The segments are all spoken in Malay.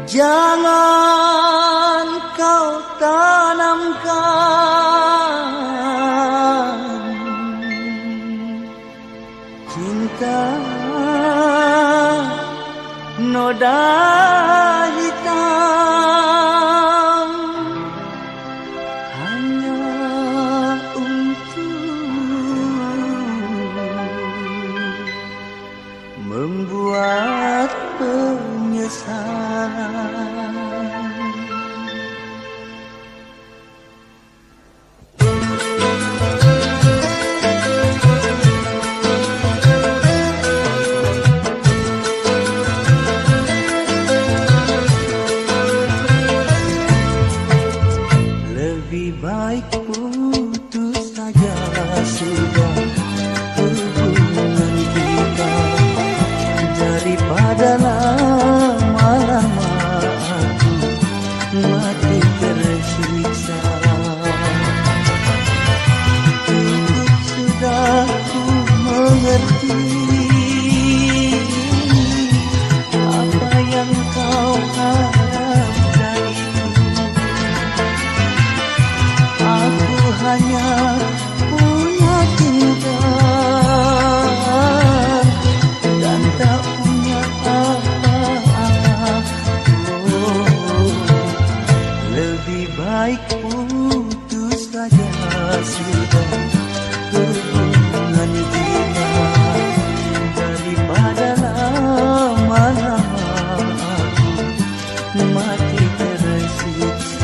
Jangan kau tanamkan cinta noda hitam hanya untuk membuat penyesalan. Lebih baik putus saja sudah hubungan kita daripada lama-lama aku mati tersiksa. Cukup sudah ku mengerti apa yang kau harap dariku. Aku hanya punya cinta dan tak punya apa-apa. Lebih baik putus saja sudah hubungan kita daripada lama-lama aku mati tersiksa.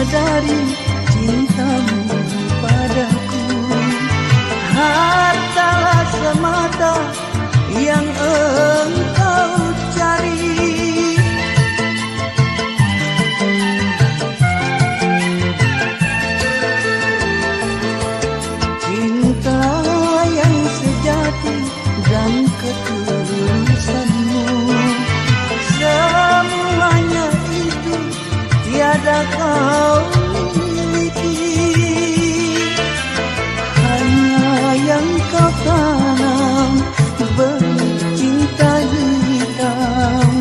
Dari cintamu padaku hartalah semata yang engkau cari. Cinta yang sejati dan ketulusanmu, semuanya itu tiada kau miliki. Hanya yang kau tanam benih cinta hitam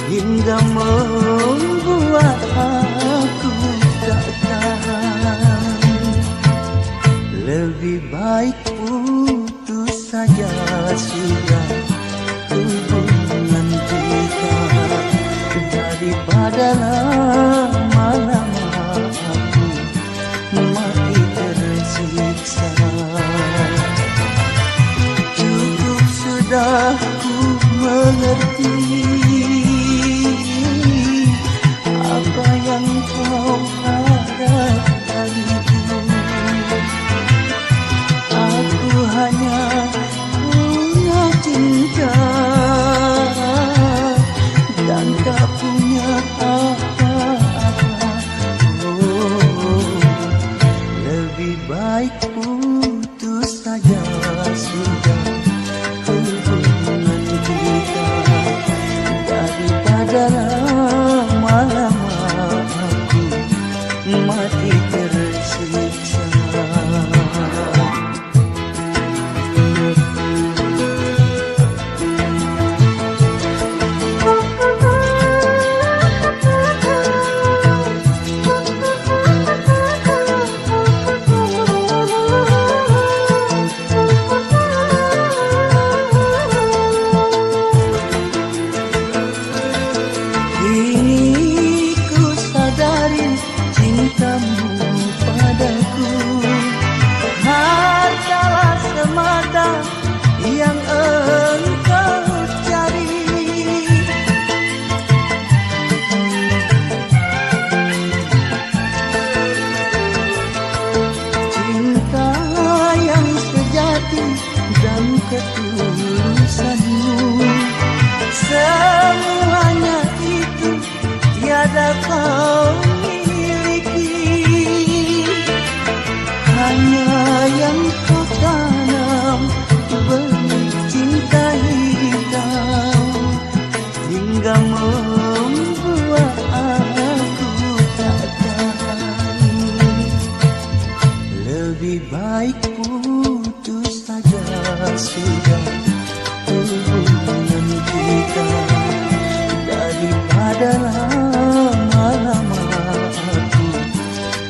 hingga membuat aku tak tahan. Lebih baik putus saja sudah hubungan kita daripada lama-lama aku mati tersiksa. Cukup sudah ku mengerti apa yang kau harap dariku. Aku hanya punya cinta dan tak punya apa-apa. Lebih baik putus saja sudah hubungan kita daripada lama-lama aku mati tersiksa. ketulusanmu, semuanya itu tiada kau miliki.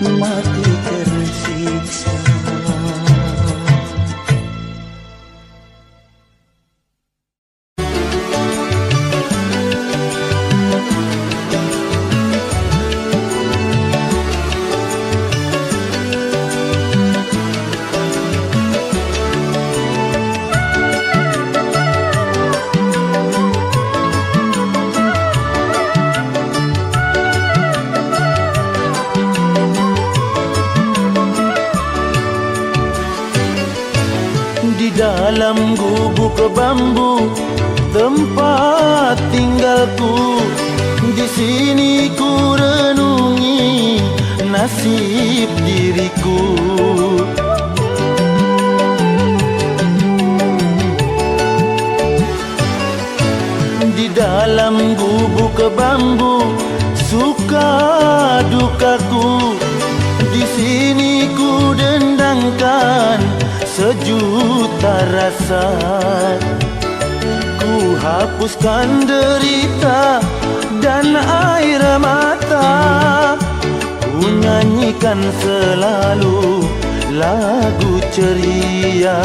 mati tersiksa. Dalam gubuk bambu tempat tinggalku, di sini ku renungi nasib diriku. Di dalam gubuk bambu suka dukaku, di sini ku dendangkan sejuta rasa. Ku hapuskan derita dan air mata, ku nyanyikan selalu lagu ceria.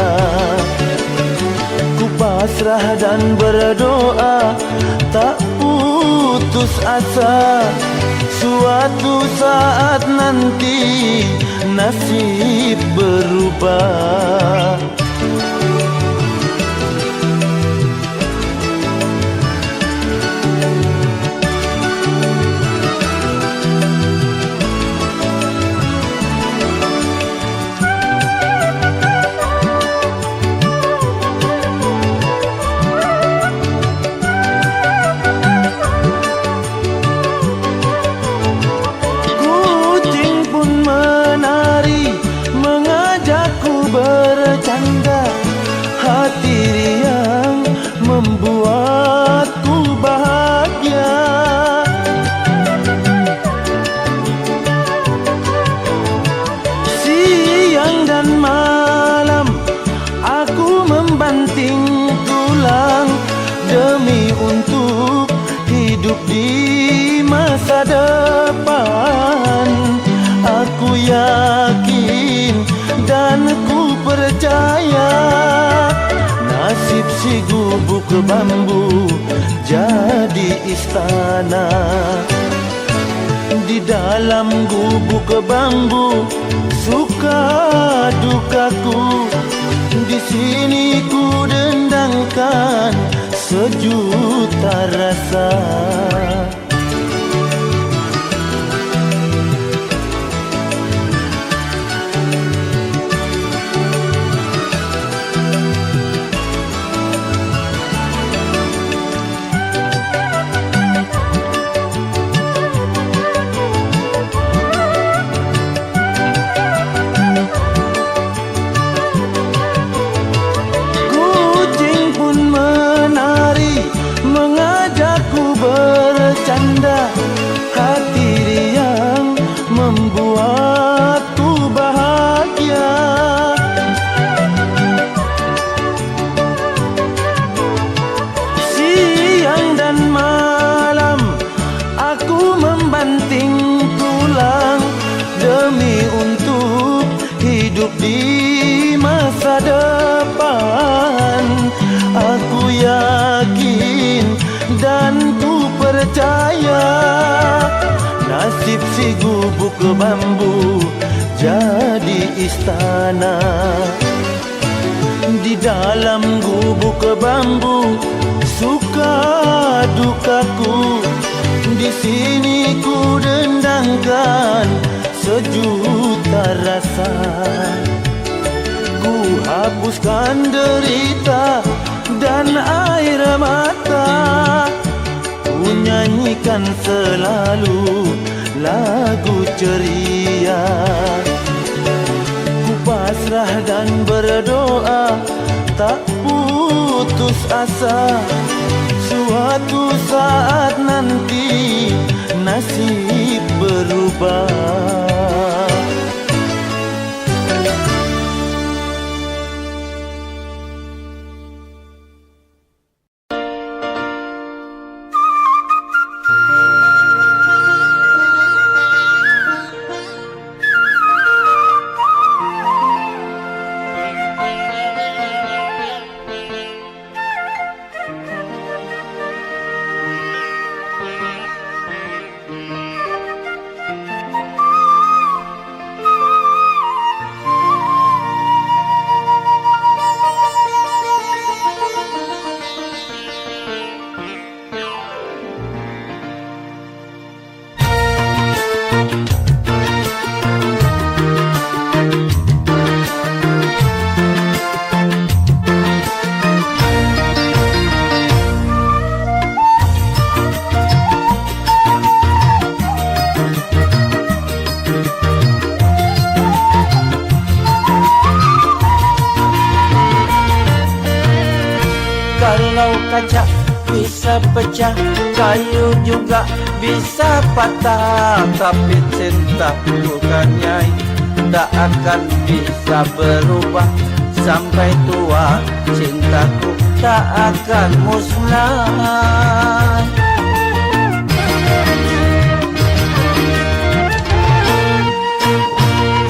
Ku pasrah dan berdoa tak putus asa, suatu saat nanti nasib berubah. Bercanda, hati riang membuatku bahagia. Siang dan malam aku membanting tulang demi untuk hidup di masa depan. Aku yakin dan ku percaya nasib si gubuk bambu jadi istana. Di dalam gubuk bambu suka dukaku, di sini ku dendangkan sejuta rasa. Mengajakku bercanda, hati riang membuatku bahagia. Siang dan malam aku membanting tulang demi untuk hidup di masa depan. Aku yakin dan ku percaya nasib si gubuk bambu jadi istana. Di dalam gubuk bambu suka dukaku, di sini ku dendangkan sejuta rasa. Ku hapuskan derita dan air mata, ku nyanyikan selalu lagu ceria. Ku pasrah dan berdoa tak putus asa, suatu saat nanti nasib berubah. bisa pecah, kayu juga bisa patah. Tapi cinta bukannya tak akan bisa berubah. Sampai tua cintaku tak akan musnah.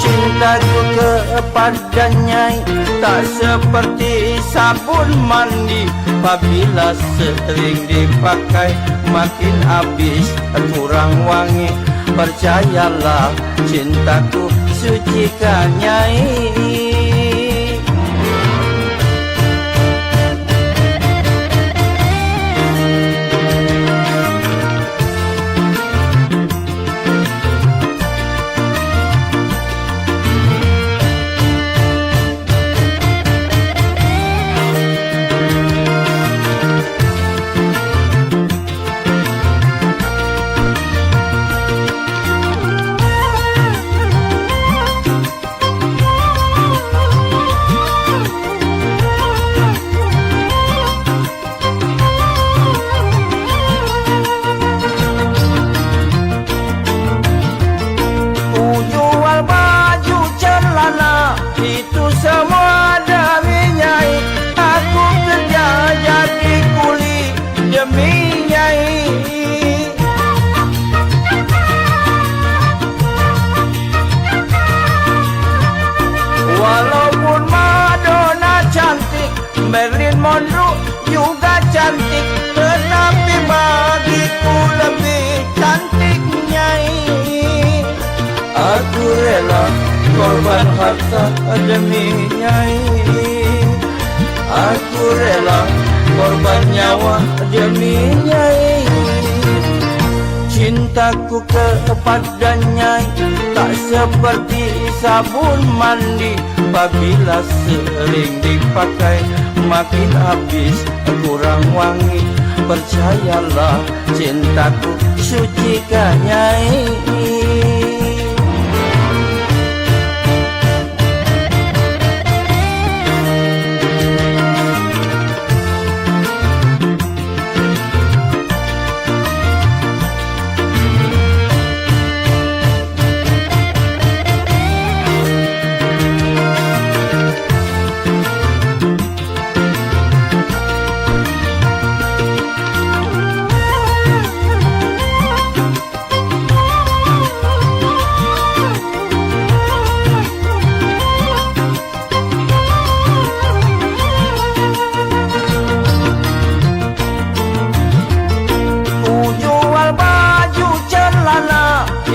Cintaku kepadanya tak seperti sabun mandi. Apabila sering dipakai makin habis kurang wangi. Percayalah cintaku sucikan Nyai. Itu semua demi Nyai. Aku kerja jadi kuli demi Nyai. Walaupun Madonna cantik, Marilyn Monroe juga cantik, tetapi bagiku lebih cantik Nyai. Aku rela korban harta demi Nyai. Aku rela korban nyawa demi Nyai. Cintaku kepada Nyai tak seperti sabun mandi. Apabila sering dipakai makin habis kurang wangi. Percayalah cintaku sucikan Nyai.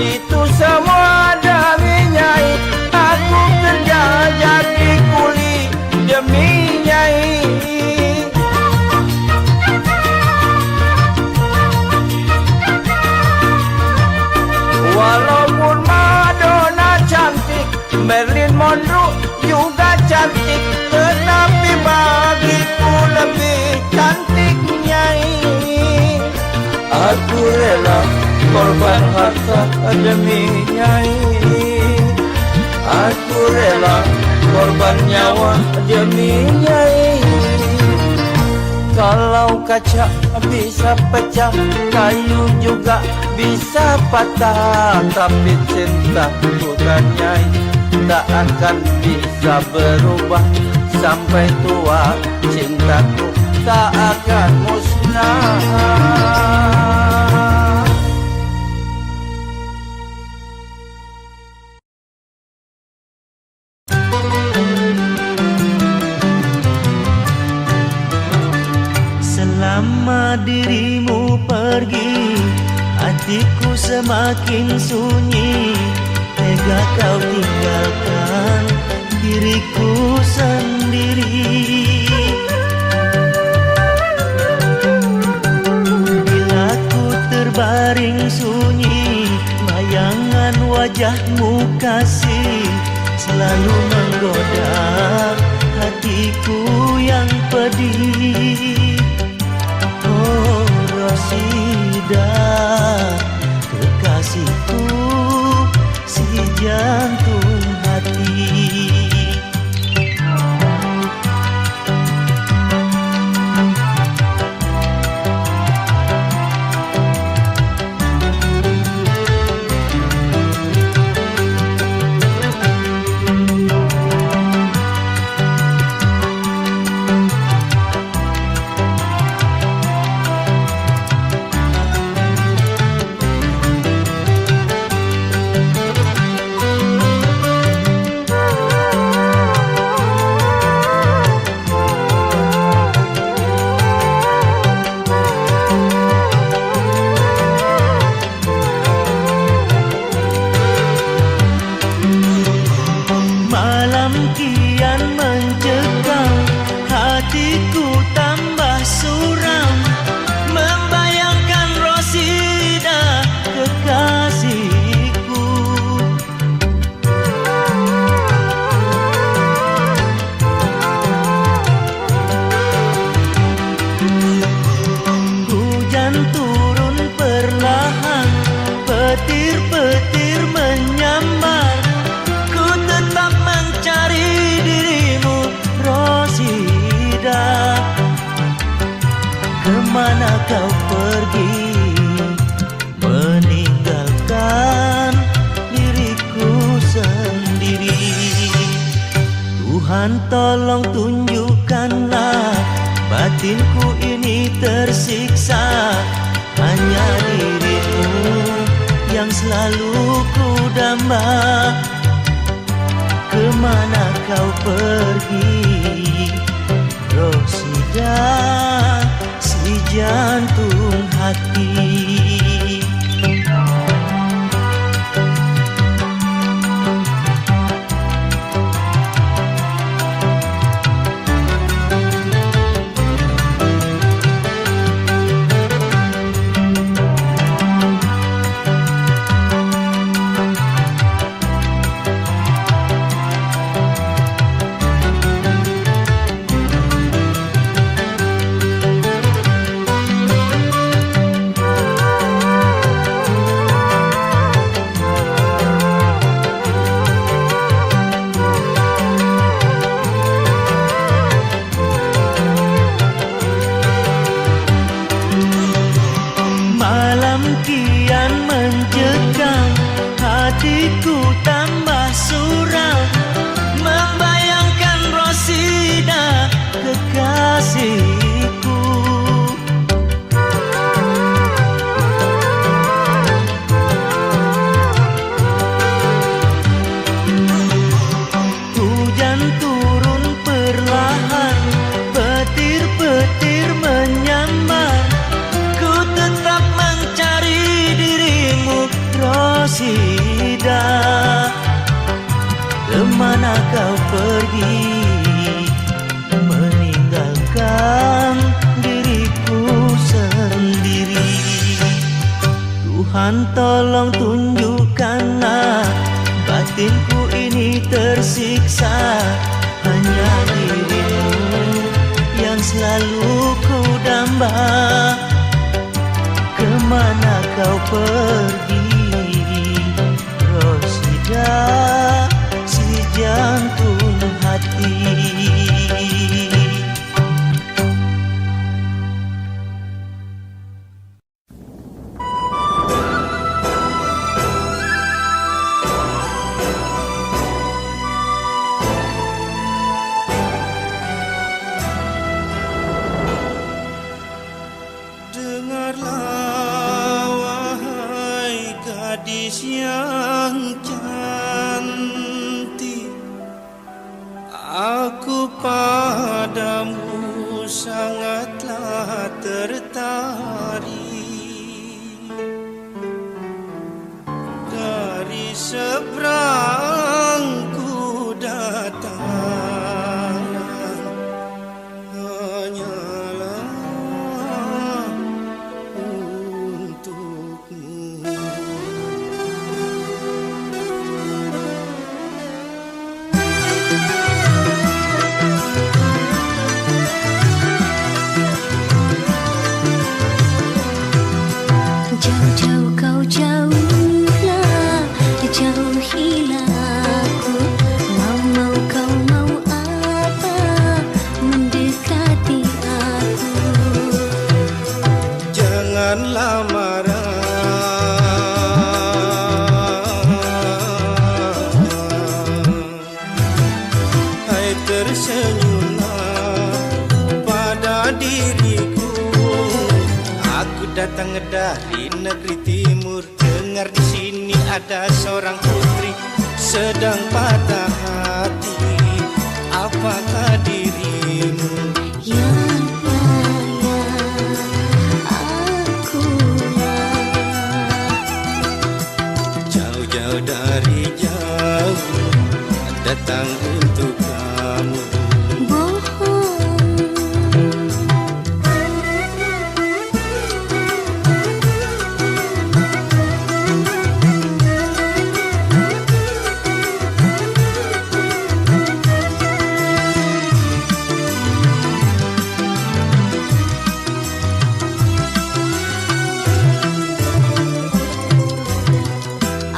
Itu semua demi Nyai. Aku kerja jadi kuli demi Nyai. Walaupun Madonna cantik, Marilyn Monroe juga cantik, tetapi bagiku lebih cantik Nyai. Aku rela korban harta demi Nyai. Aku rela korban nyawa demi Nyai. Kalau kaca bisa pecah, kayu juga bisa patah. Tapi cinta bukan Nyai tak akan bisa berubah. Sampai tua cintaku tak akan musnah. Selama dirimu pergi, hatiku semakin sunyi. Tega kau tinggalkan diriku sendiri. Bila ku terbaring sunyi, bayangan wajahmu kasih selalu menggoda hatiku yang pedih. Oh Rosida, kekasihku, si jantung hati. sendiri. Tuhan tolong tunjukkanlah batinku ini tersiksa. Hanya dirimu yang selalu ku damba. Kemana kau pergi, Rosida, si jantung hati. Kian mencekam, hatiku tambah suram, membayangkan Rosida kekasihku. Hujan turun perlahan, petir-petir menyambar, ku tetap mencari dirimu, Rosida. Kemana kau pergi, meninggalkan diriku sendiri. Tuhan tolong tunjukkanlah batinku ini tersiksa. Hanya dirimu yang selalu ku damba. Kemana kau pergi, Rosida, si jantung hati. Gadis yang cantik, aku padamu sangatlah tertarik. Dari seberang ku datang, hanyalah untukmu. Jauh-jauh kau jauhlah, jauhilah aku. Mau kau mau apa, mendekati aku. Janganlah marah, hai tersenyumlah pada diriku. Aku datang dari negeri timur, dengar di sini ada seorang putri sedang patah hati. Apakah dirimu? Ya, akulah. Jauh-jauh dari jauh datang untuk kamu.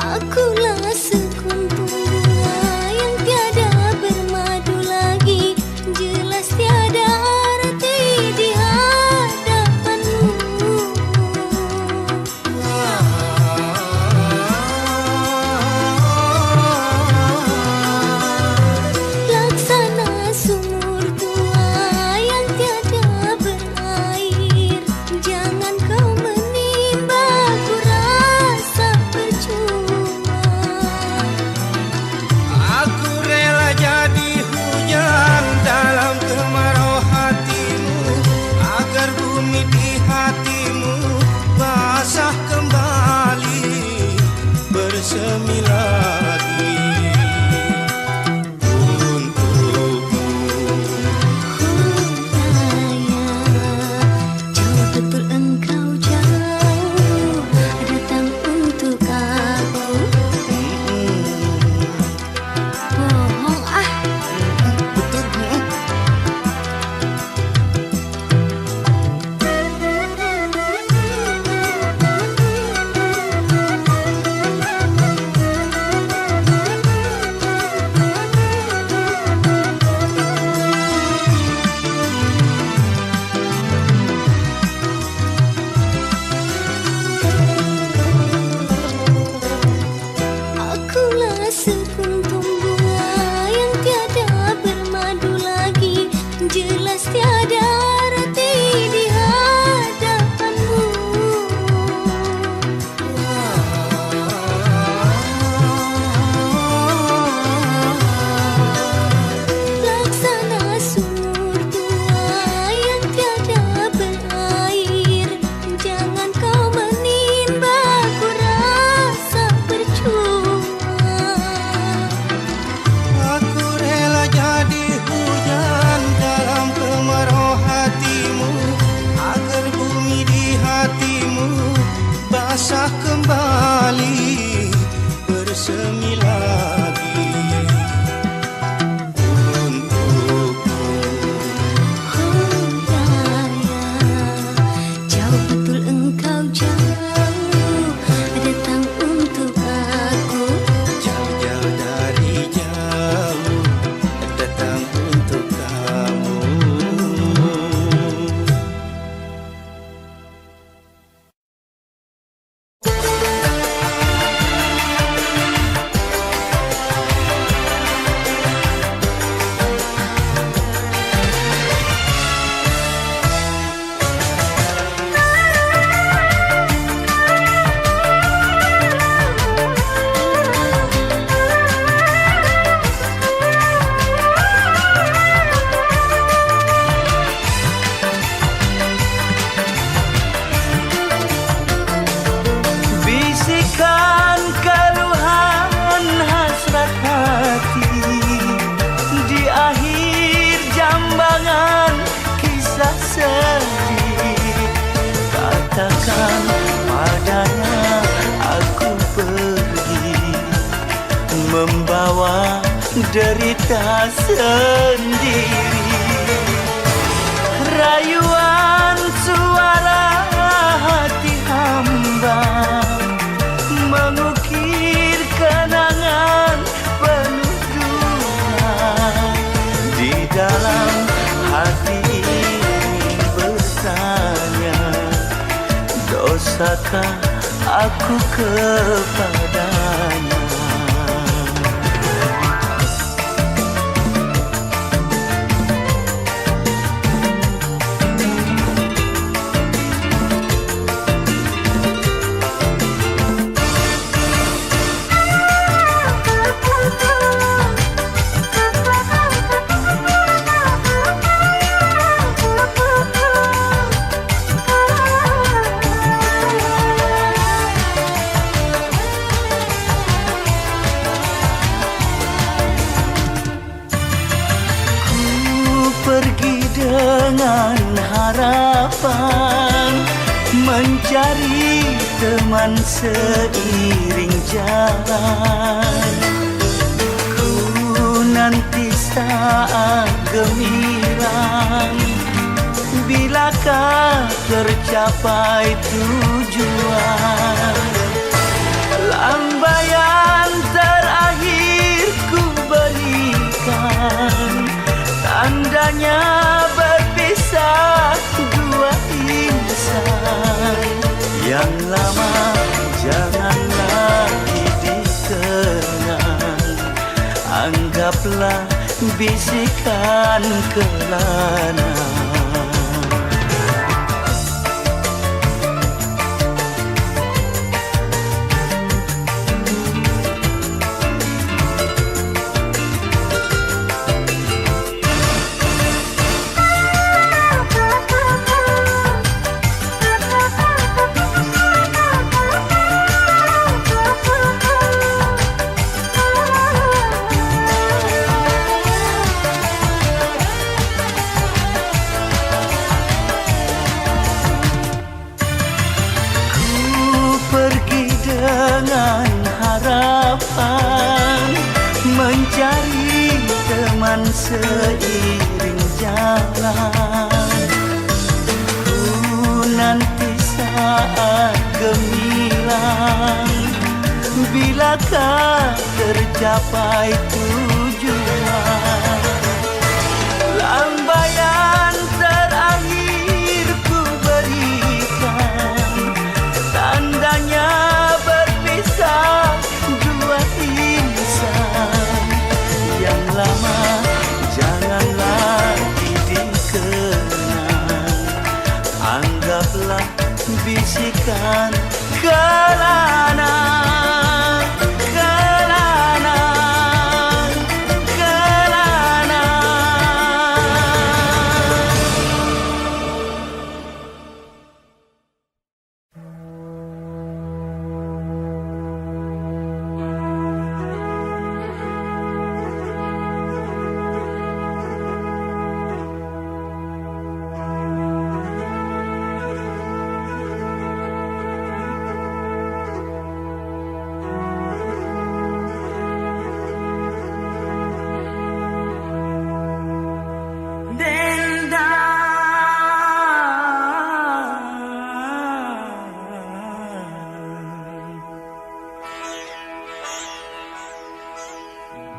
Akulah sekuntum bunga yang tiada membawa derita sendiri. Rayuan suara hati hamba mengukir kenangan penuh duka. Di dalam hati ingin bertanya, dosakah aku kepadanya? Pergi dengan harapan mencari teman seiring jalan. Ku nanti saat gemilang, bilakah tercapai tujuan. Lambaian terakhir ku berikan, tandanya berpisah dua insan. Yang lama jangan lagi dikenang, anggaplah bisikan kelana. Dengan harapan mencari teman seiring jalan. Ku nanti saat gemilang, bilakah tercapai tujuan. Lambaian terakhir ku berikan, tandanya dua insan. Yang lama jangan lagi dikenang, anggaplah bisikan kelana. Kelana, kelana.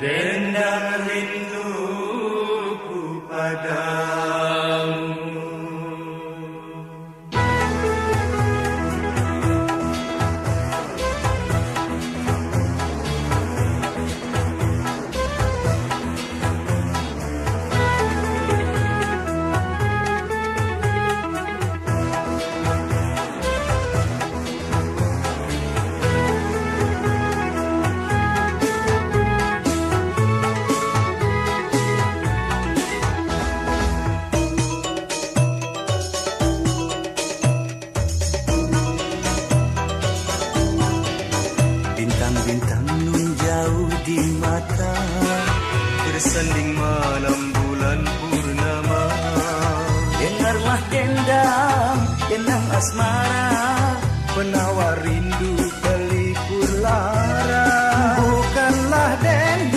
Dendam rinduku padamu. Bintang-bintang nun jauh di mata, bersanding malam bulan purnama. Dengarlah dendam, dendam asmara, penawar rindu pelipur lara. Bukanlah dendam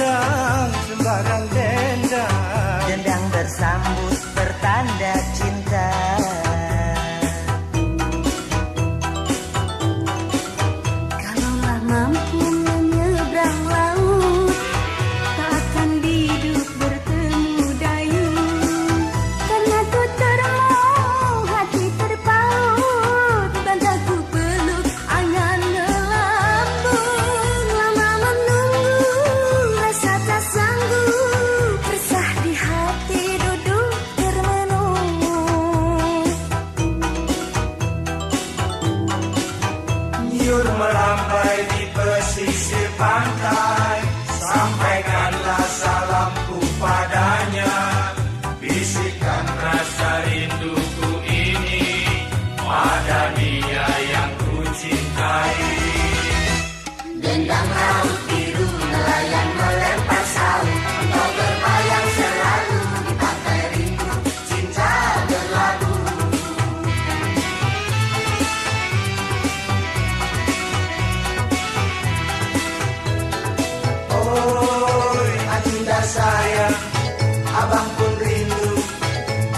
abang pun rindu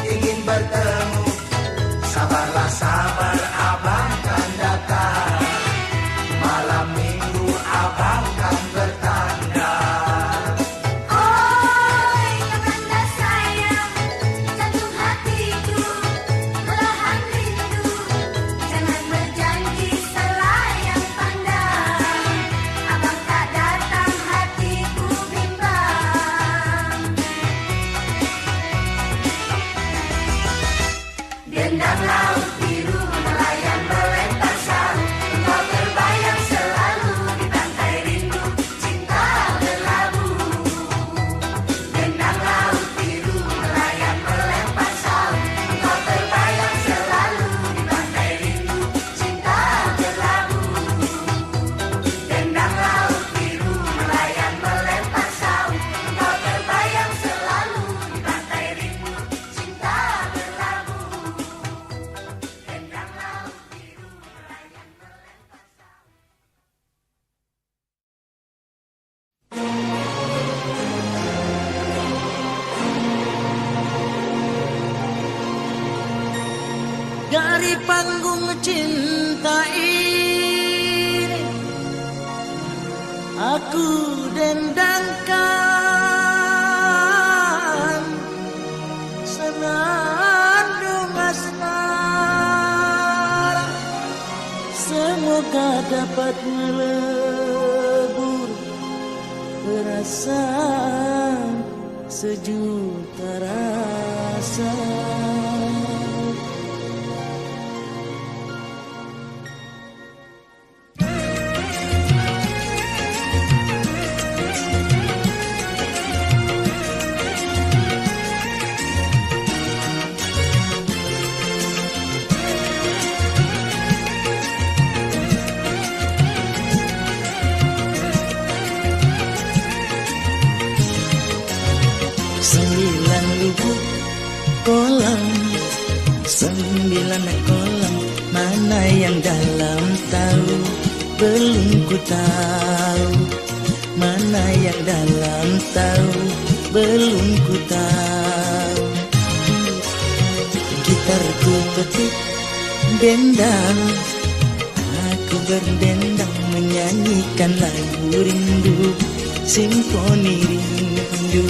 ingin bertemu. Sabarlah sabar, abang kan datang. Malam minggu abang kan bertanda. Oi, kakanda sayang, jantung hatiku belahan rindu. Jangan berjanji selayang pandang. Abang tak datang, hatiku bimbang. Dendang laut biru nelayan melempar sarung. Engkau terbayang selalu di pantai rindu, cinta berlabuh. Dendang laut biru nelayan melempar sarung. Engkau terbayang selalu di pantai rindu, cinta berlabuh. Dendang laut biru nelayan melempar sarung. Engkau terbayang selalu di pantai rindu, cinta berlabuh. Dendang laut biru nelayan melempar sarung. Dari panggung cinta ini aku dendangkan senandung asmara. Semoga dapat melebur perasaan sejuta rasa. Sembilan lubuk kolam, 9 kolam, mana yang dalam tahu, belum ku tahu. Mana yang dalam tahu, belum ku tahu. Gitarku petik dendang, aku berdendang menyanyikan lagu rindu, simfoni rindu.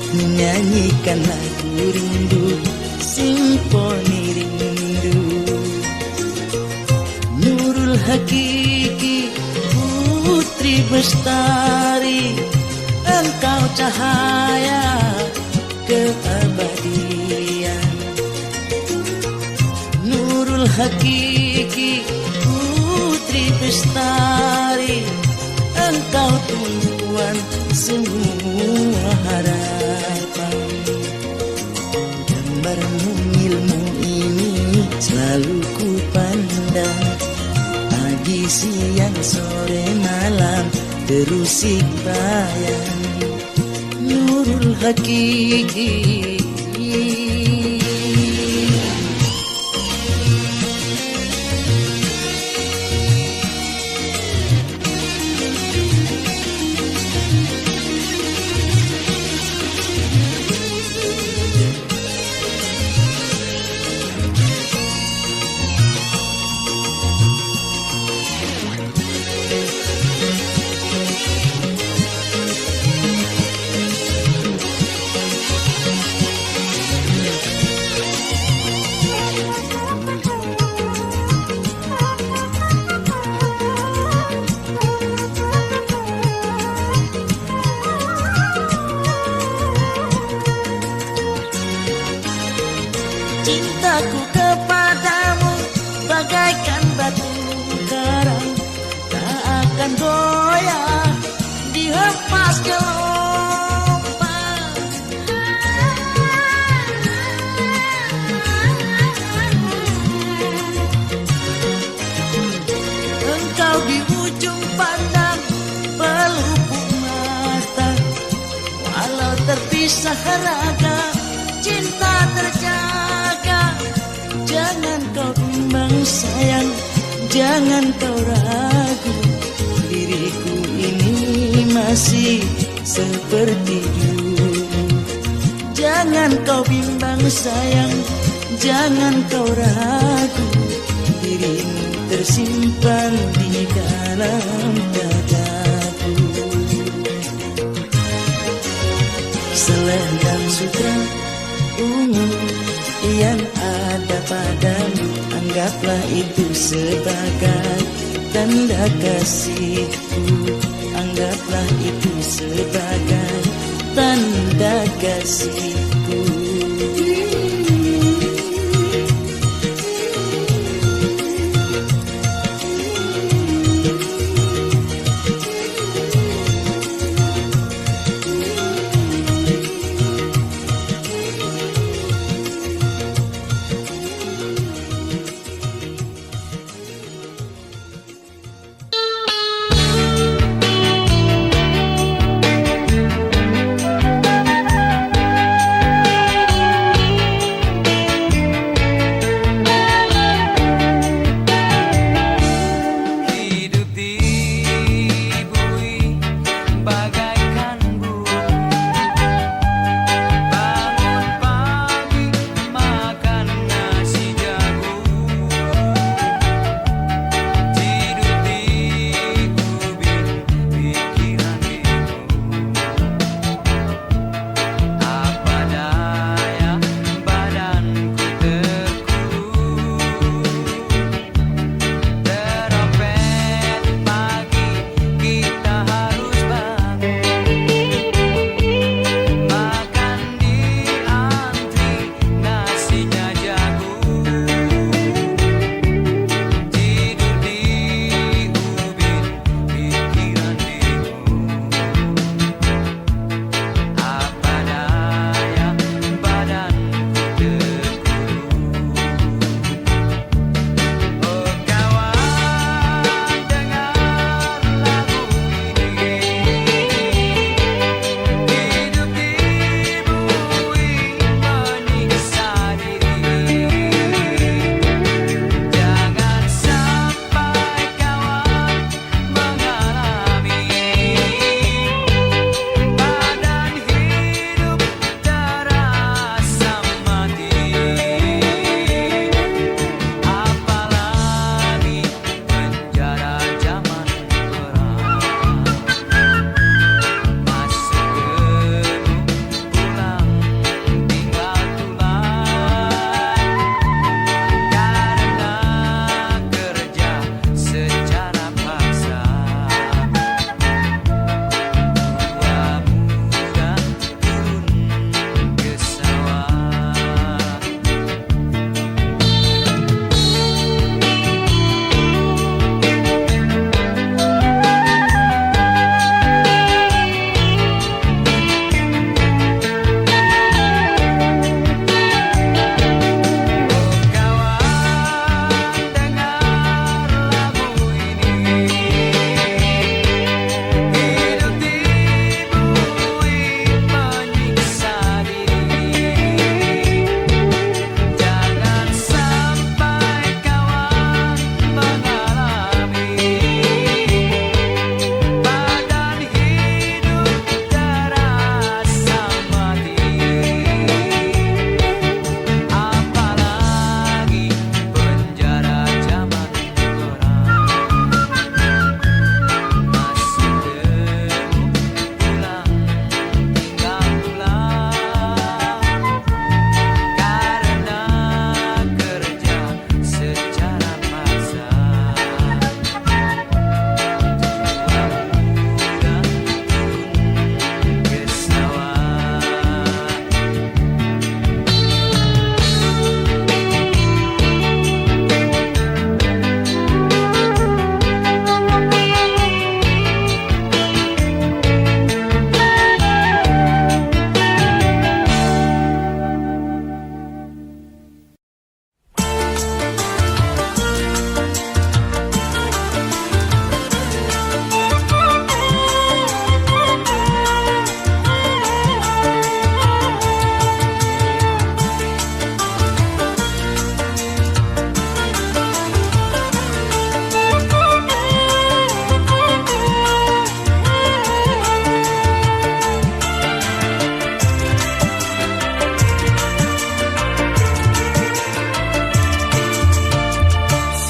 Menyanyikan lagu rindu, simfoni rindu. Nurul Hakiki, putri bestari, engkau cahaya keabadian. Nurul Hakiki, putri bestari, engkau tumpuan semua harapan. Gambarmu ilmu ini selalu ku pandang, pagi siang sore malam terusik bayang. Nurul Hakiki. Cintaku kepadamu bagaikan batu karang, tak akan goyah dihempas gelombang. Engkau di ujung pandang pelupuk mata, walau terpisah raga, cinta terjaga. Jangan kau bimbang sayang, jangan kau ragu, diriku ini masih seperti dulu. Jangan kau bimbang sayang, jangan kau ragu, dirimu tersimpan di dalam dadaku. Selendang sutra ungu yang ada padamu, anggaplah itu sebagai tanda kasihku. Anggaplah itu sebagai tanda kasihku.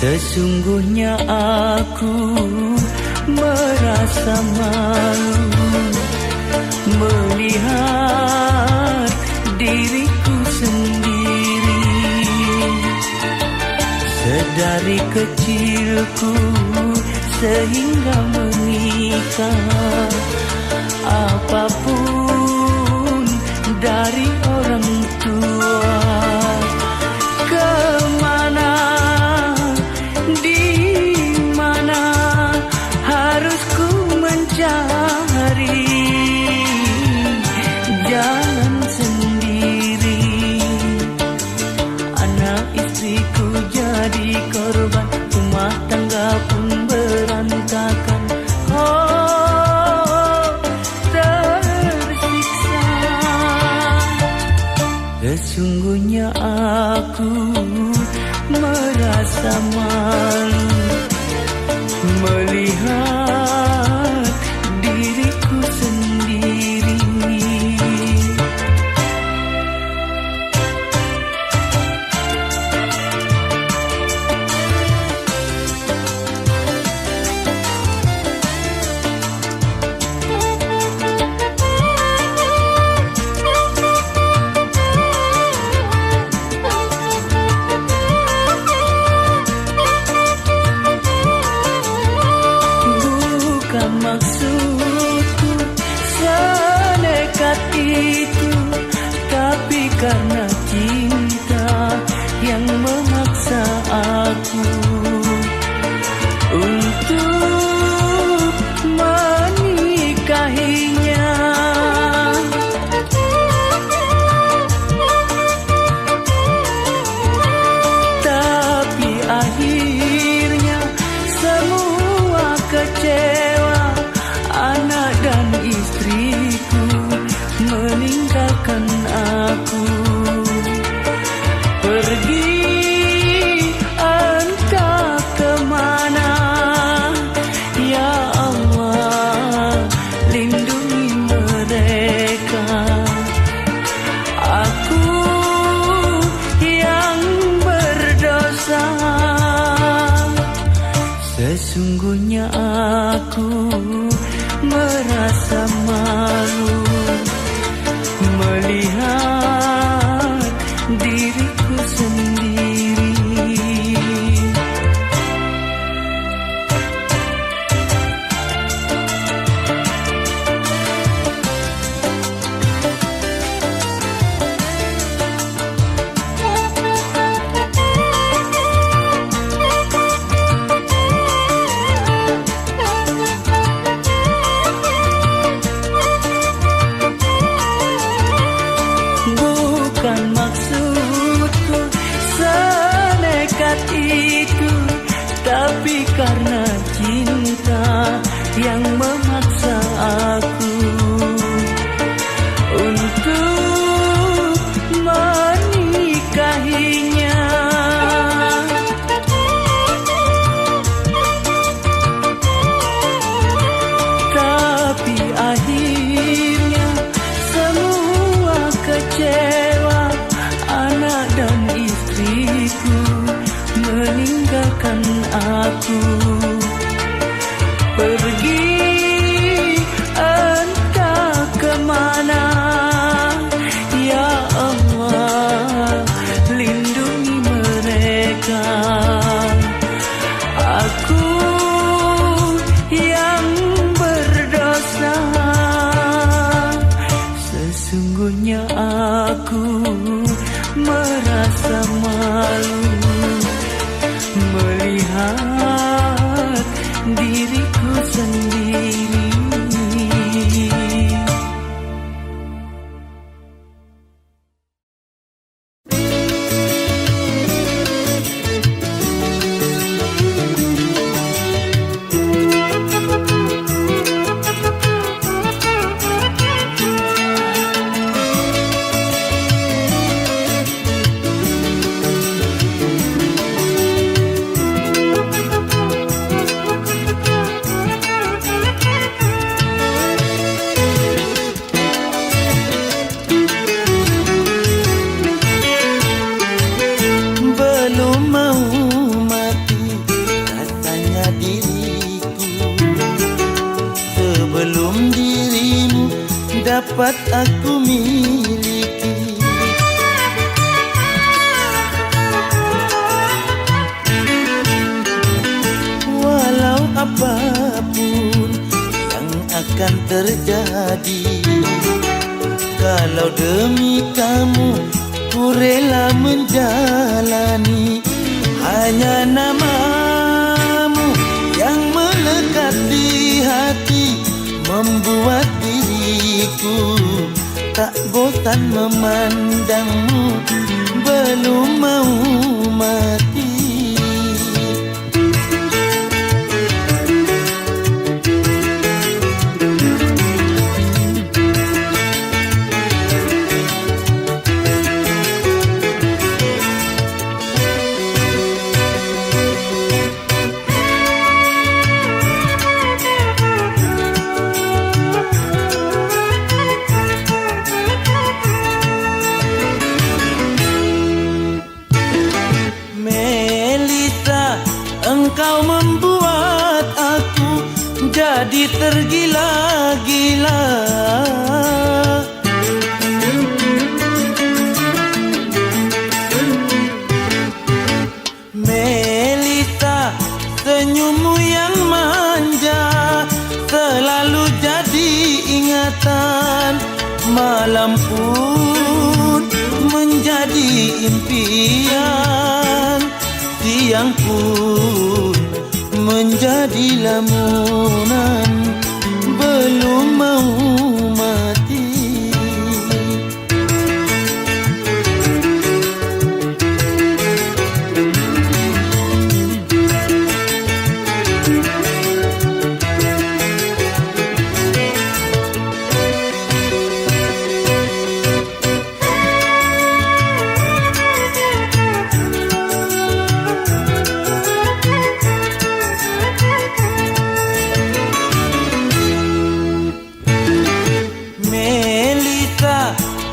Sesungguhnya aku merasa malu melihat diriku sendiri. Sedari kecilku sehingga menikah, apapun dari orang tua, kemana, di mana harus ku mencari jalan sendiri. Anak istriku jadi korban, rumah tangga pun berantakan. Oh, tersiksa. Sesungguhnya aku merasa malu melihat diriku sendiri. Bukan maksudku senekat itu, tapi karena cinta yang memaksa aku untuk menikahinya. Tapi akhirnya semua kecewa, anak dan istriku meninggalkan aku. Pergi entah kemana, ya Allah lindungi mereka. Aku yang berdosa, sesungguhnya aku merasa malu melihat diriku sendiri. Bukan maksudku senekat itu, tapi karena cinta yang memaksa aku untuk menikahinya. Tapi akhirnya semua kecewa, anak dan istriku meninggalkan aku. Pergi entah kemana, ya Allah lindungi mereka. Aku yang berdosa, sesungguhnya aku merasa malu melihat diriku sendiri. dapat aku miliki. Walau apapun yang akan terjadi, kalau demi kamu ku rela menjalani. Hanya namamu yang melekat di hati, membuat diriku tak bosan memandangmu, belum mau mati. Engkau membuat aku jadi tergila-gila. Melita, senyummu yang manja selalu jadi ingatan. Malam pun menjadi impian, siang pun menjadi lamunan, belum mau mati.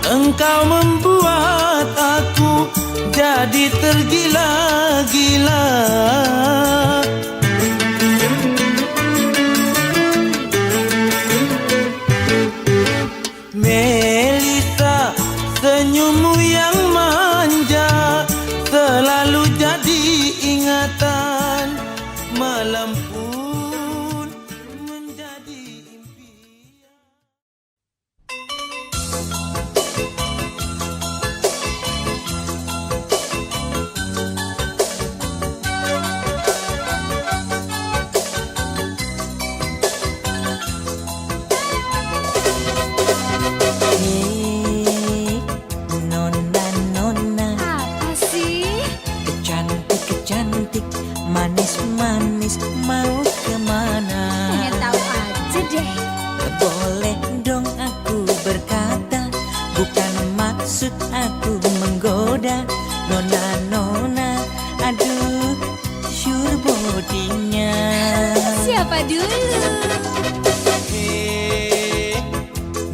Engkau membuat aku jadi tergila-gila. Melita, senyummu yang manja selalu jadi ingatan. Malam pun menjadi impian. Manis mau kemana? Pengen tahu aja deh. Boleh dong aku berkata, bukan maksud aku menggoda. Nona, aduh, sure bodinya. Siapa dulu?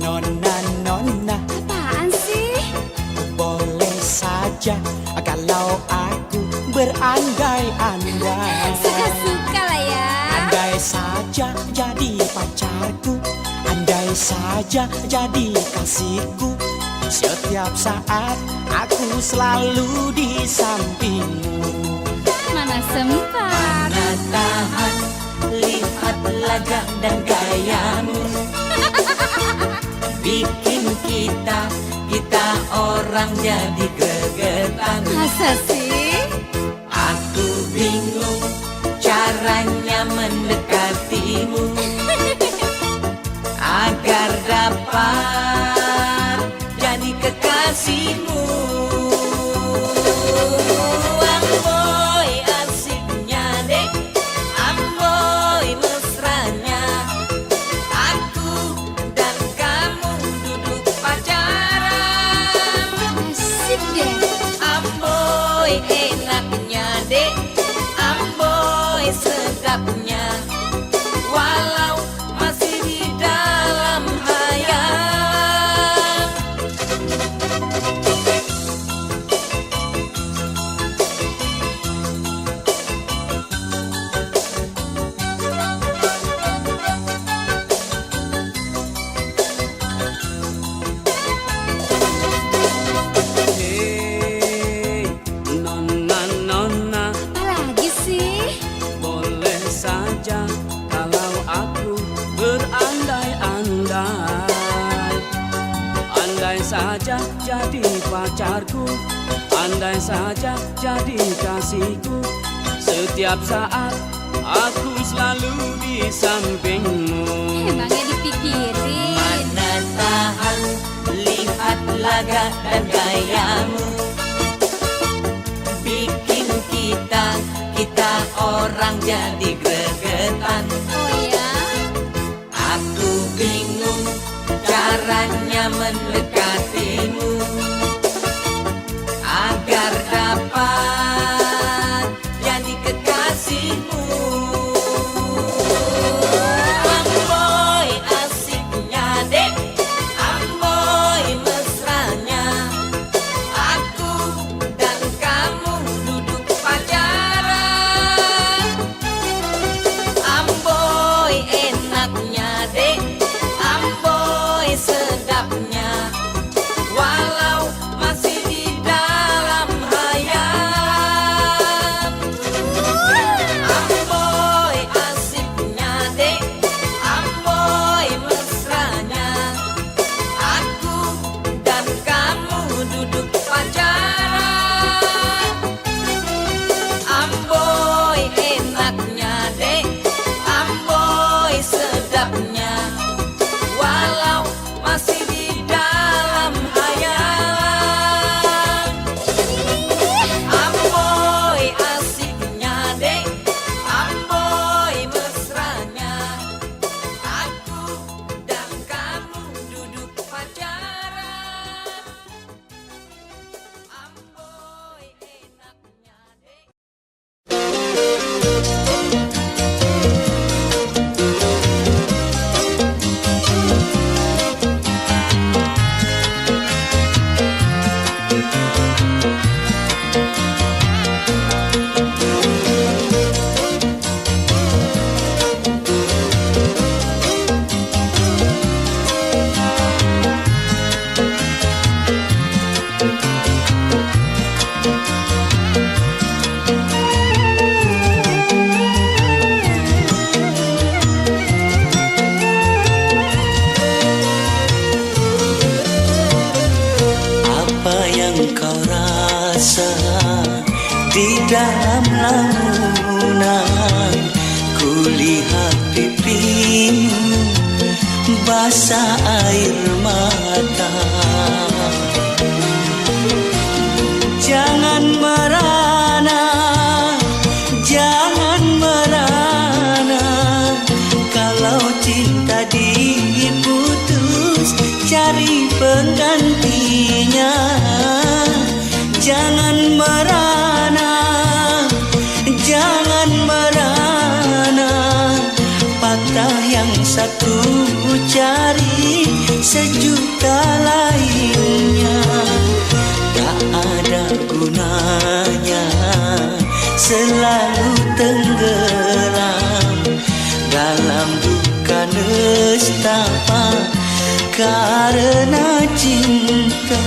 Nona, Apaan sih? boleh saja kalau aku berandai-andai. Suka-suka lah ya. Andai saja jadi pacarku, andai saja jadi kasihku. Setiap saat aku selalu di sampingmu. Mana sempat. Mana tahan, lihat lagak dan gayamu. Bikin kita orang jadi gregetan. Masa sih? Aku bingung caranya mendekatimu agar dapat jadi kekasihmu. Amboy asiknya dek, amboy mesranya. Aku dan kamu duduk pacaran. Asik deh. Amboy enaknya dek, amboy sedapnya. Andai saja jadi pacarku, andai saja jadi kasihku, setiap saat aku selalu di sampingmu. Emangnya dipikirin. Mana tahan, lihat laga dan gayamu, bikin kita orang jadi gregetan. Oh ya? Aku bingung caranya mendekatimu agar dapat jadi kekasihmu. Amboy asiknya dek, amboy mesranya, aku dan kamu duduk pacaran. Amboy enaknya dek, amboy sedapnya, walau masih di dalam hayal. Amboy asiknya dek, amboy mesranya, aku dan kamu duduk pacaran. Amboy enaknya dek, amboy sedapnya, walau masih di dalam hayalan. Amboy asiknya dek, amboy mesranya, aku dan kamu duduk pacaran. Amboy enaknya dek. Apa yang kau rasa di dalam lamunan? Kulihat pipimu basah air mata. Jangan merana, jangan merana, kalau cinta diputus cari penggantinya. Jangan merana, jangan merana, patah yang satu cari sejuta lainnya. Tak ada gunanya selalu tenggelam dalam duka nestapa karena cinta.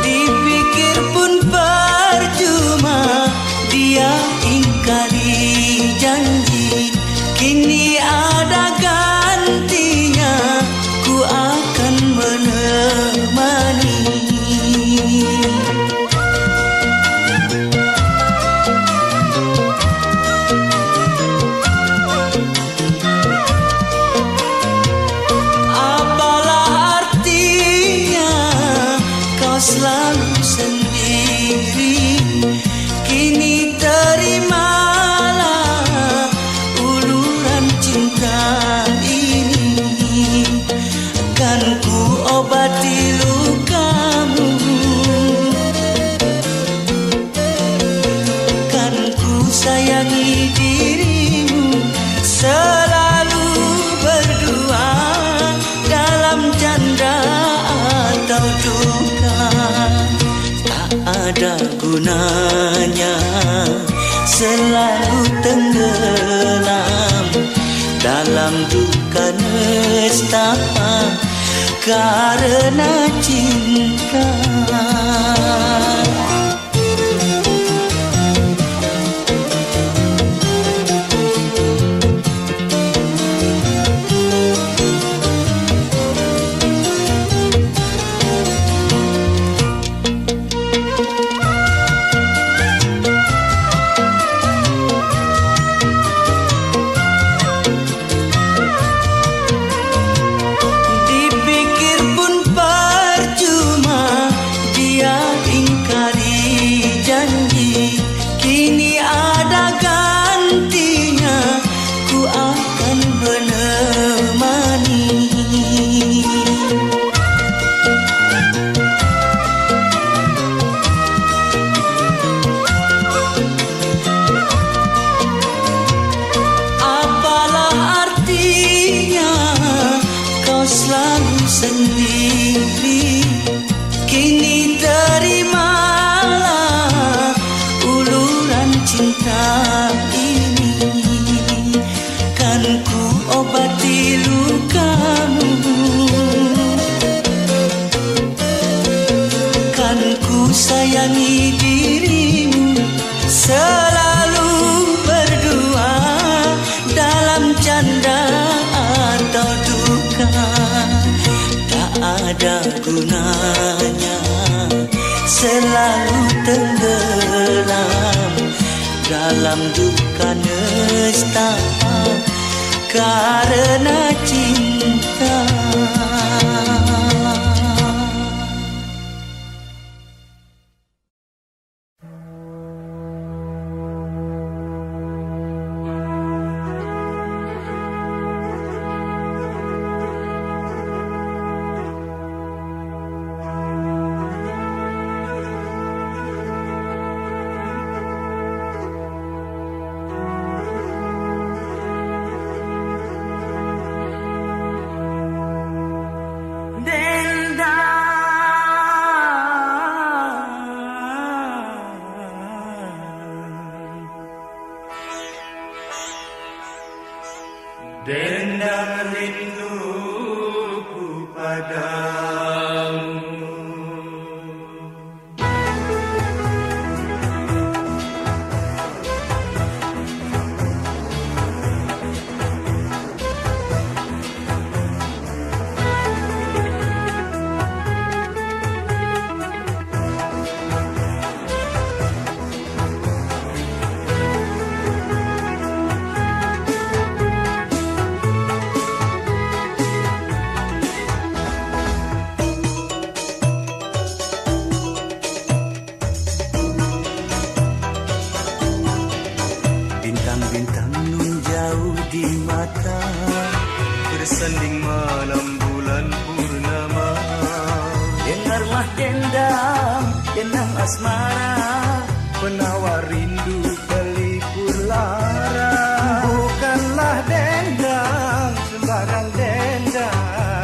Dipikir pun percuma, dia ada gunanya selalu tenggelam dalam duka nestapa karena cinta. Selalu sendiri, kini terimalah uluran cinta ini. Kan ku obati lukamu, kan ku sayangi dirimu, selalu berdua dalam canda atau duka. Tak ada gunanya selalu tenggelam dalam duka nestapa karena cinta. Dendam rinduku padamu. Bintang-bintang nun jauh di mata, Bersanding malam bulan purnama. dengarlah dendam, dendam asmara, Penawar rindu pelipur lara. Bukanlah dendam, sembarang dendam.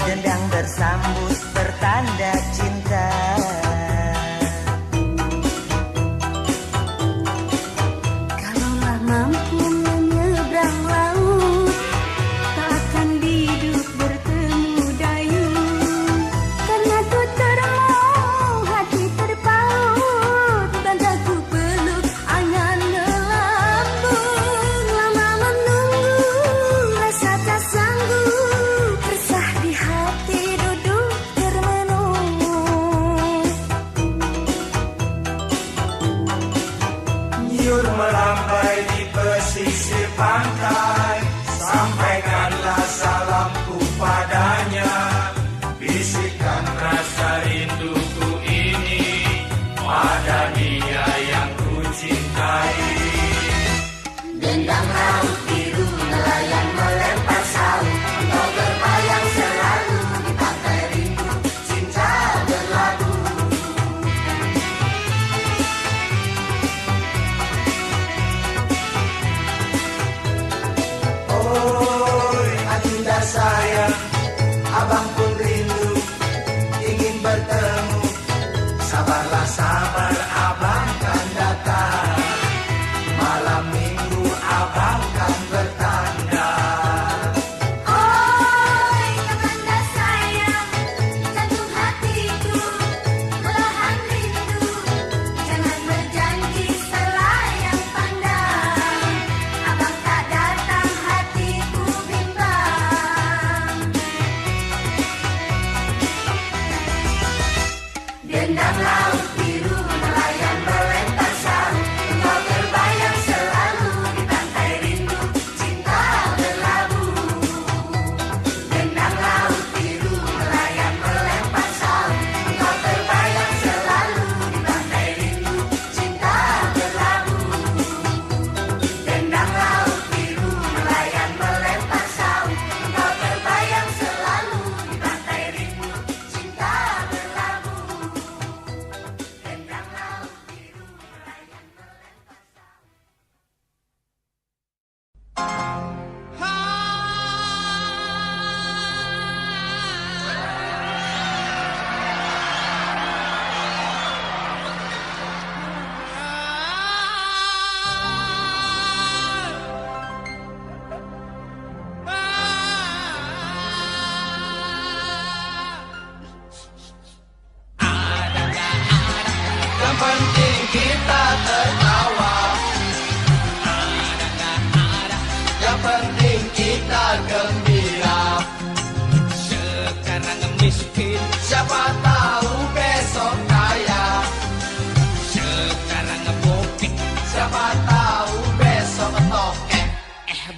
dendam bersambut pertanda cinta. Kalaulah mampu menyeberang laut, tak akan hidup bertemu dayung. Karena tuturmu hati terpaut, bandaku peluk angan melambung. Lama menunggu rasa tak sanggup, resah di hati duduk termenung. Nyur melambai di pesisir pantai. Sampaikanlah salamku padanya. Bisikan rasa rinduku ini pada dia yang ku cintai. Dendam laut biru nelayan melempar saut, engkau berbayang selalu di pantai rindu, cinta berlabuh.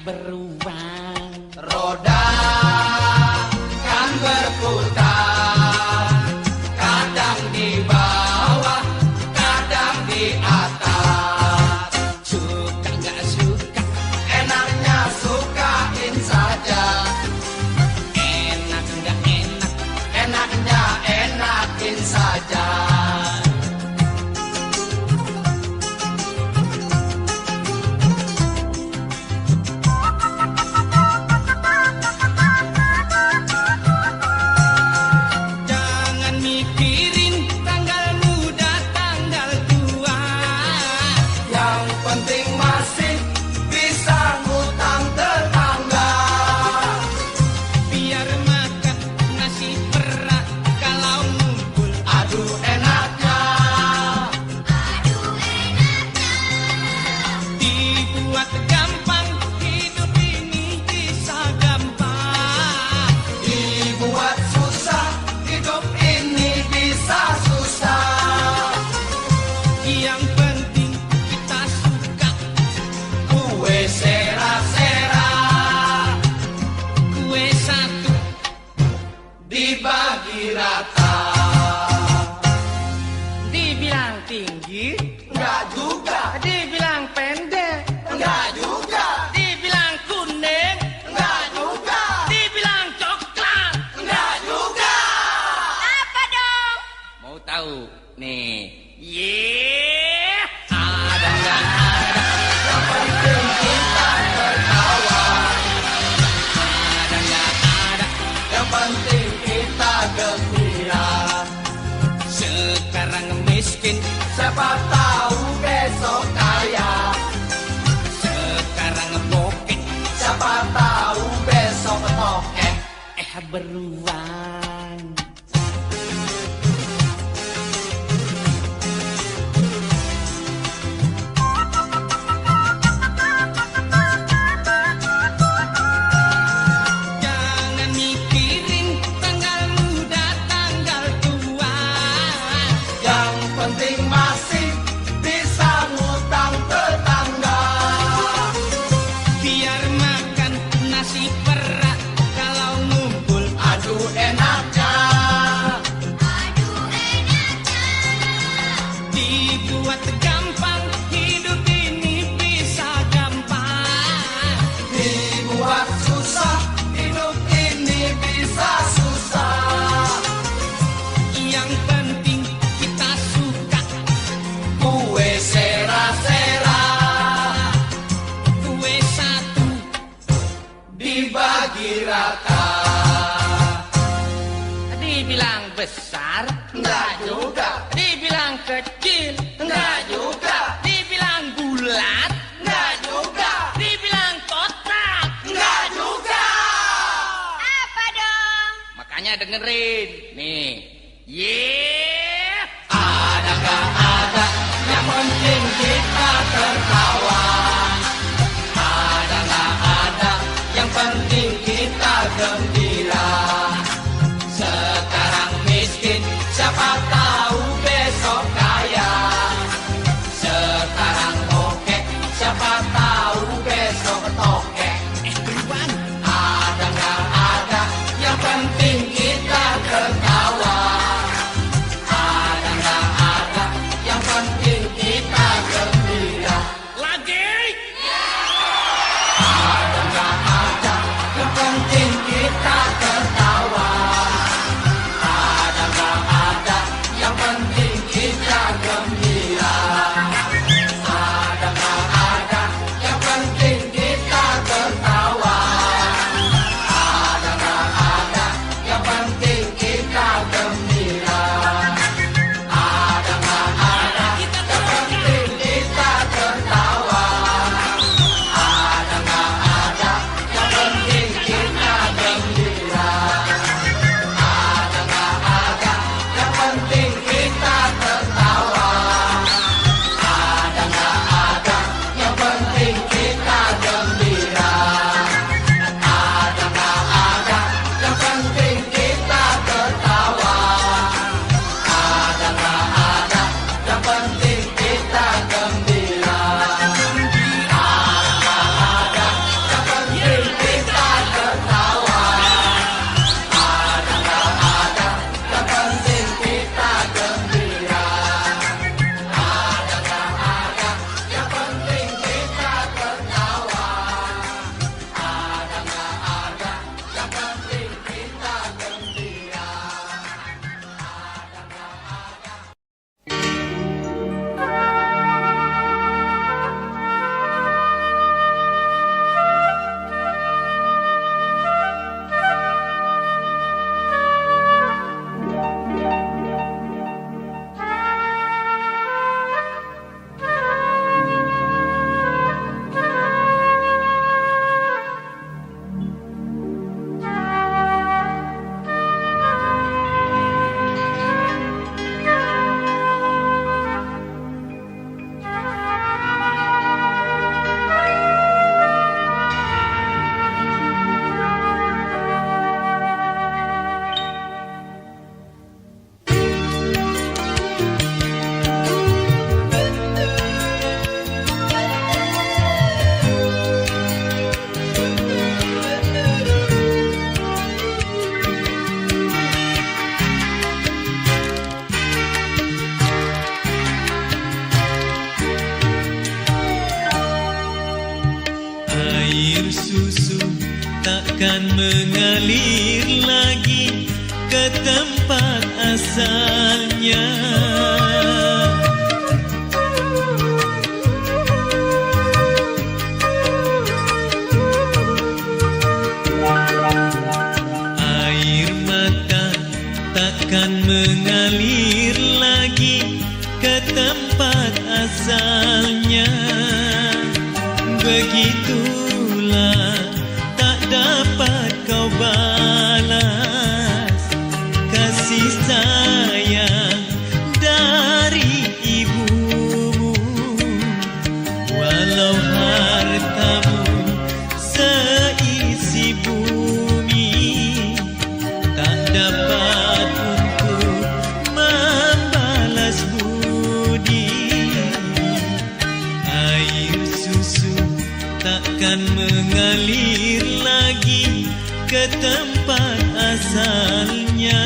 beruang. Roda kan berputar, kadang di bawah, kadang di atas. Suka nggak suka, Enaknya sukain saja, enak nggak enak, enaknya enakin saja. jangan mikirin tanggal muda tanggal tua. Yang penting masih bisa ngutang tetangga. Biar makan nasi perak kalau ngumpul. Aduh enaknya, Dibuat gampang, hidup ini bisa gampang. dibuat susah, hidup ini bisa susah. Yang penting kita suka. Kue sera-sera, Kue satu dibagi rata. dibilang tinggi, Enggak juga, dibilang pendek, enggak juga, dibilang kuning, enggak juga, dibilang coklat. enggak juga. Apa dong? Mau tahu? Nih. Ada nggak ada? Yang penting kita tertawa, Ada nggak ada? yang penting kita gembira. Sekarang miskin, Siapa tahu besok kaya, sekarang bokeh, siapa tahu besok tokek. beruang. Jangan mikirin tanggal muda tanggal tua. Yang penting masih bisa ngutang tetangga. Biar makan nasi perak kalau ngumpul. Aduh enaknya, Dibuat gampang, hidup ini bisa gampang. dibuat susah, hidup ini bisa susah. Yang penting kita suka. Kue sera-sera, Kue satu dibagi rata. dibilang besar, Enggak juga, dibilang kecil, enggak juga, dibilang bulat, enggak juga, dibilang kotak. enggak juga. Apa dong? Makanya dengerin nih. Ada gak ada, yang penting kita tertawa. Ada gak ada, yang penting kita gembira. Sekarang miskin, siapa tahu besok kaya. Sekarang bokeh, siapa tahu besok tokek. Beruang. Ada gak ada, yang penting kita tertawa. Air susu takkan mengalir lagi ke tempat asalnya. Air mata takkan mengalir lagi ke tempat asalnya. Begitulah tak dapat kau balas kasih sayang dari ibumu. Walau hartamu seisi bumi, tak dapat untuk membalas budi. Air susu takkan mengalir lagi ke tempat asalnya.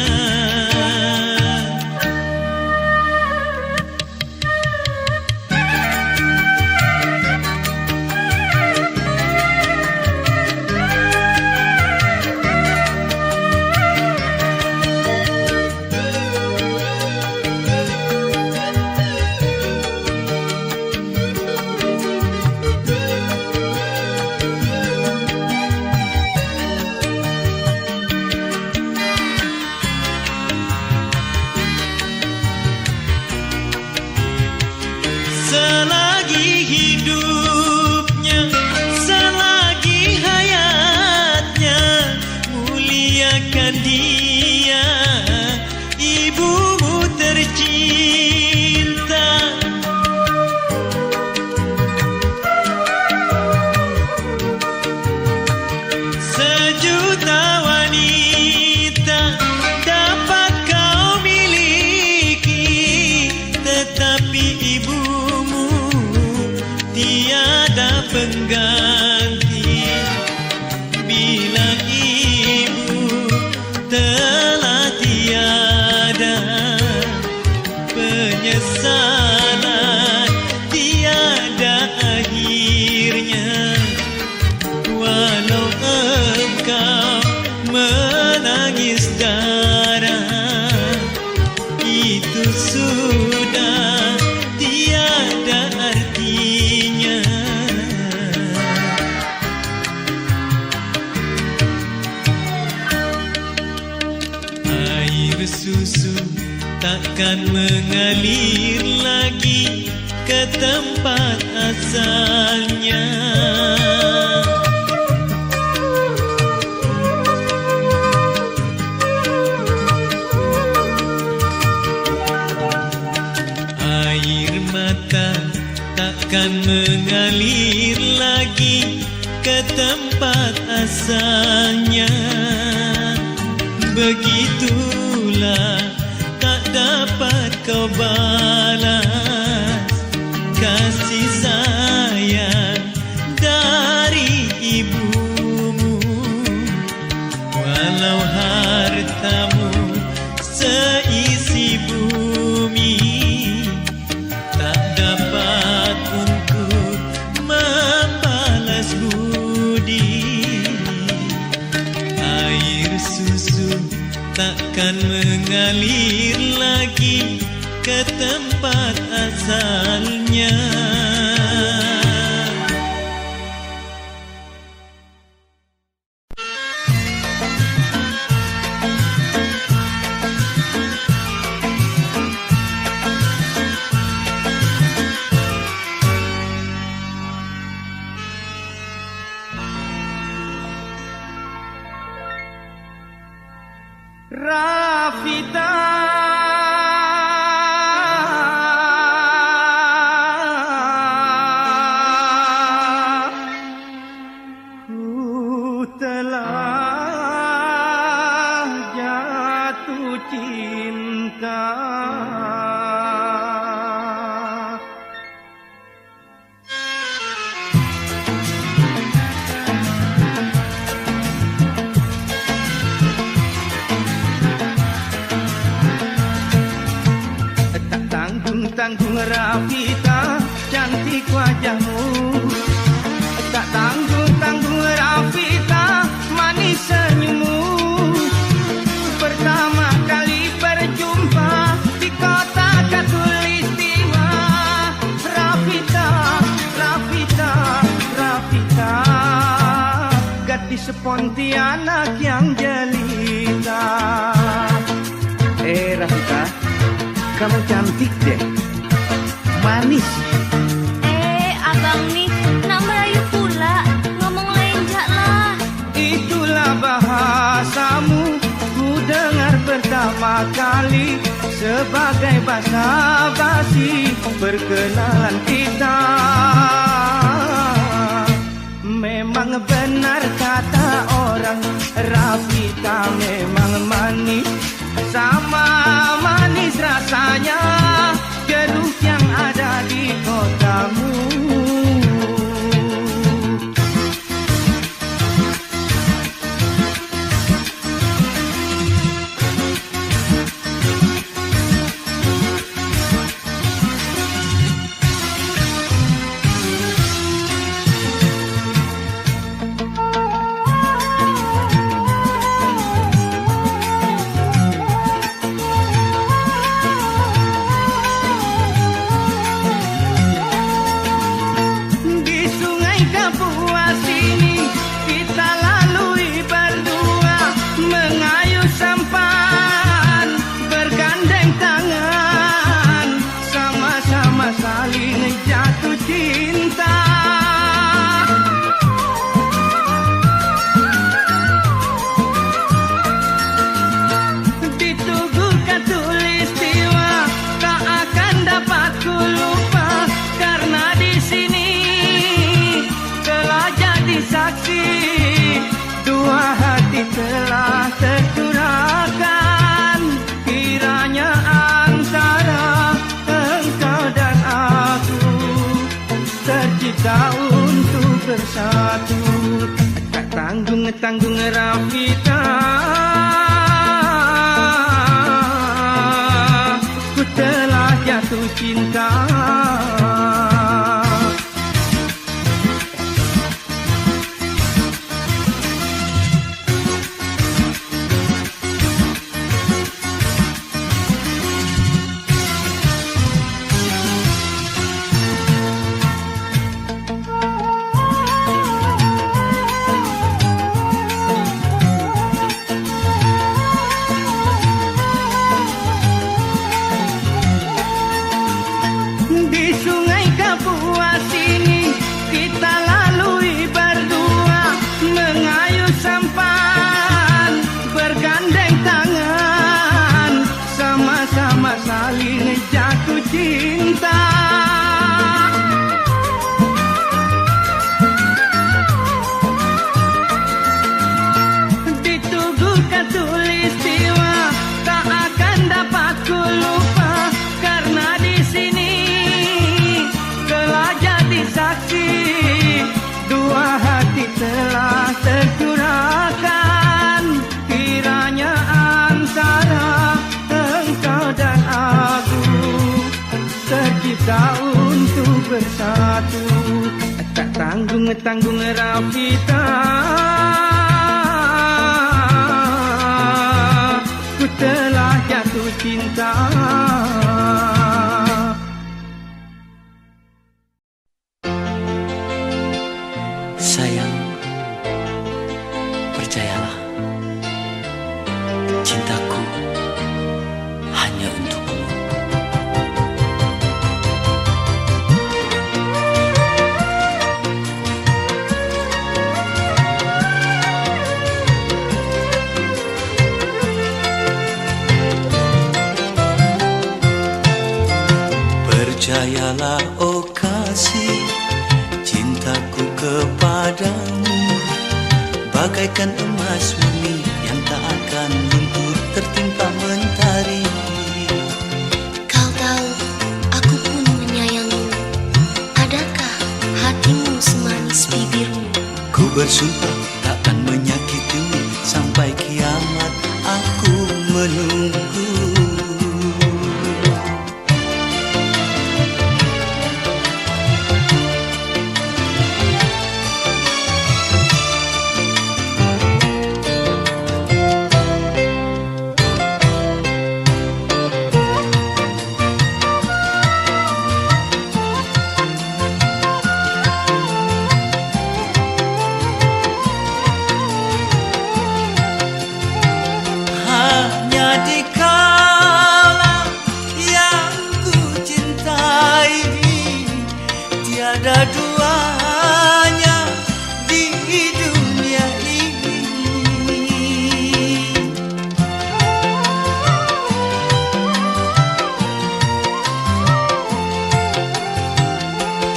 Selagi hidupnya, selagi hayatnya, muliakan dia, ibumu tercinta. Sejuta wanita dapat kau miliki, tetapi ibu tiada pengganti. Bila ibu telah tiada, penyesalan tiada akhirnya. Walau engkau menangis darah, itu sudah tiada artinya. Air susu takkan mengalir lagi ke tempat asalnya. Air mata takkan mengalir lagi ke tempat asalnya. Begitulah tak dapat kau balas kasih sayang dari ibumu. Walau hartamu seisi bumi, tak dapat untuk membalas budi. Air susu takkan mengalir lagi ke tempat asalnya. Rafita, ku telah jatuh cinta. Tanggung Rafita, cantik wajahmu. Tak tanggung Pontianak yang jelita. Rafika, kamu cantik deh, manis. Abang nih nak merayu pula, ngomong lenjak lah. Itulah bahasamu, ku dengar pertama kali sebagai basa-basi perkenalan kita. Memang benar kata orang, Rafika memang manis, sama manis rasanya jeruk yang ada di kotamu. Telah tercurahkan, kiranya antara engkau dan aku tercipta untuk bersatu. Tak tanggung-tanggung Rafika, ku telah jatuh cinta. Untuk bersatu, tak tanggung-tanggung Rafika, ku telah jatuh cinta. Sayang, percayalah, cintaku hanya untukmu. Percayalah oh kasih, cintaku kepadamu bagaikan emas murni yang tak akan luntur tertimpa mentari. Kau tahu, aku pun menyayangimu. Adakah hatimu semanis bibirmu? Ku bersumpah takkan menyakitimu, sampai kiamat aku menunggu. tiada duanya di dunia ini.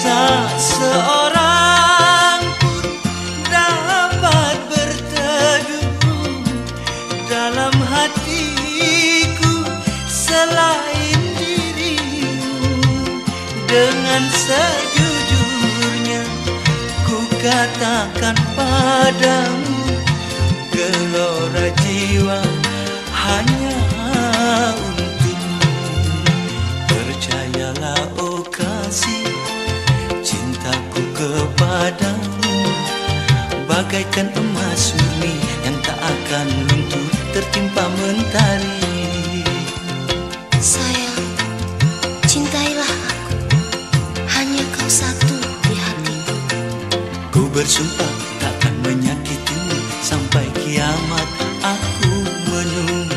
Tak seorang pun dapat berteduh dalam hatiku selain dirimu. Dengan sejujurnya ku katakan padamu, gelora jiwa hanya untukmu. Percayalah oh kasih, cintaku kepadamu bagaikan emas murni yang tak akan luntur tertimpa mentari. Sayang, cintailah aku, hanya kau satu di hatiku. Ku bersumpah takkan menyakitimu, sampai kiamat aku menunggu.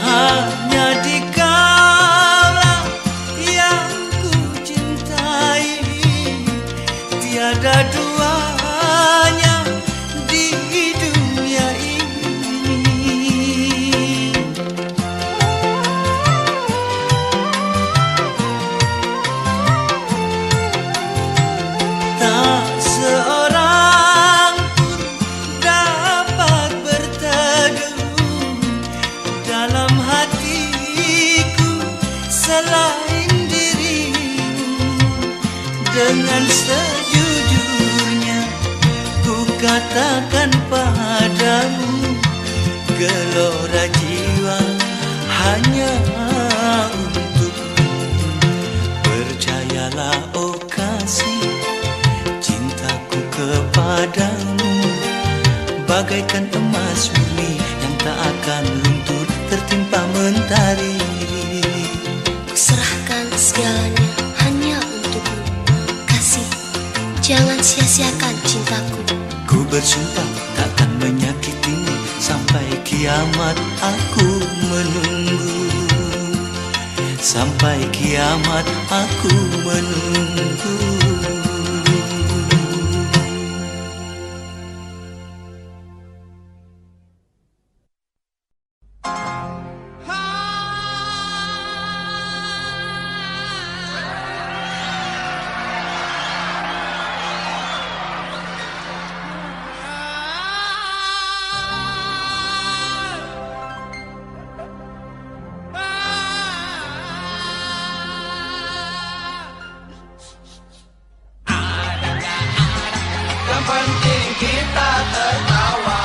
Hanya dikaulah yang ku cintai, tiada duanya di dunia ini. Tak seorang pun dapat berteduh dalam hatiku selain dirimu. Dengan sejujurnya ku katakan padamu, gelora jiwa hanya untukmu. Percayalah oh kasih, cintaku kepadamu bagaikan emas murni yang tak akan luntur tertimpa mentari. Kuserahkan segalanya hanya untukmu. Kasih, jangan sia-siakan cintaku. Ku bersumpah takkan menyakitimu, sampai kiamat aku menunggu. Sampai kiamat aku menunggu. Yang penting kita tertawa.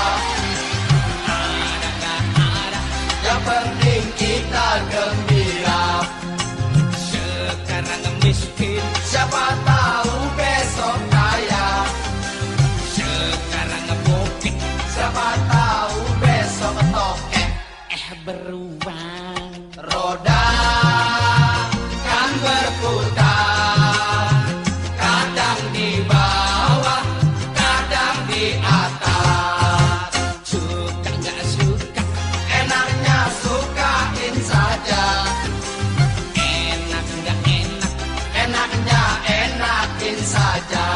Yang penting kita gembira. Sekarang miskin, Siapa tahu besok kaya. sekarang bokeh, Siapa tahu besok tokek. beruang. Roda kan berputar, kadang di bawah, kadang di atas. Suka nggak suka, Enaknya sukain saja, enak nggak enak, enaknya enakin saja.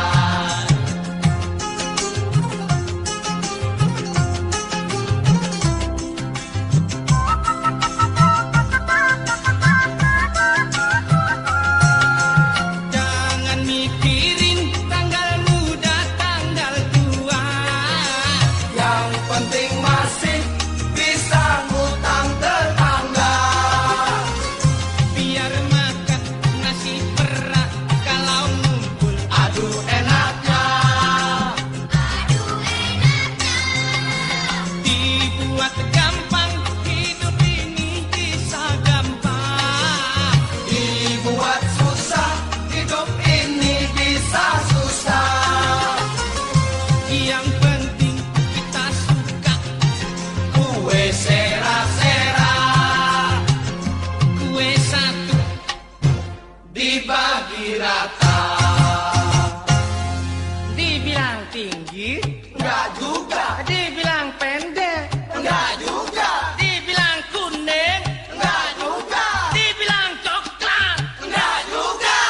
tinggi? Enggak juga, Dibilang pendek? enggak juga, Dibilang kuning? enggak juga, Dibilang coklat? enggak juga.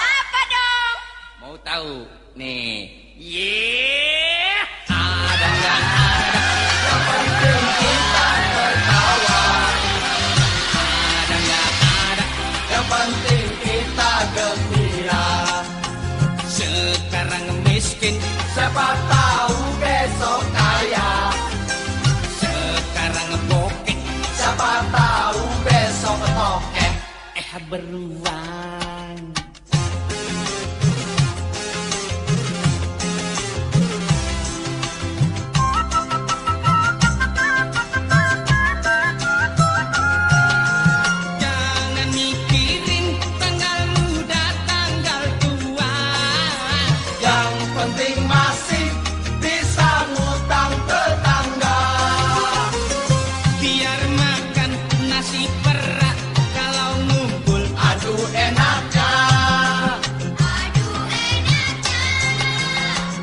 Apa dong? Mau tahu? Nih. Ada nggak ada? Yang penting kita tertawa, Ada nggak ada? yang penting kita gembira. Sekarang miskin, Siapa tahu besok kaya, sekarang bokeh. siapa tahu besok tokek. Beruang. Jangan mikirin tanggal muda, tanggal tua. Yang penting masih bisa ngutang tetangga. Biar makan nasi perak kalau ngumpul. Aduh enaknya,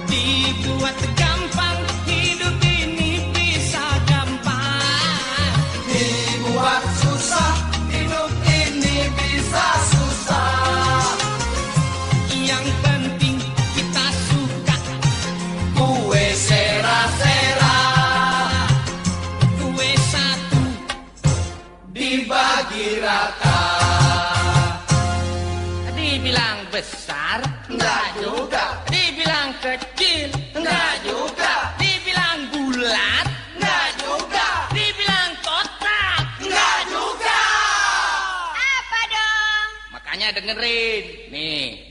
Dibuat gampang, hidup ini bisa gampang. dibuat susah, hidup ini bisa susah. Yang penting kita suka. Kue sera-sera Kue satu dibagi rata. dibilang besar, Enggak juga, dibilang kecil, enggak juga, dibilang bulat, enggak juga, dibilang kotak. enggak juga. Apa dong? Makanya dengerin nih.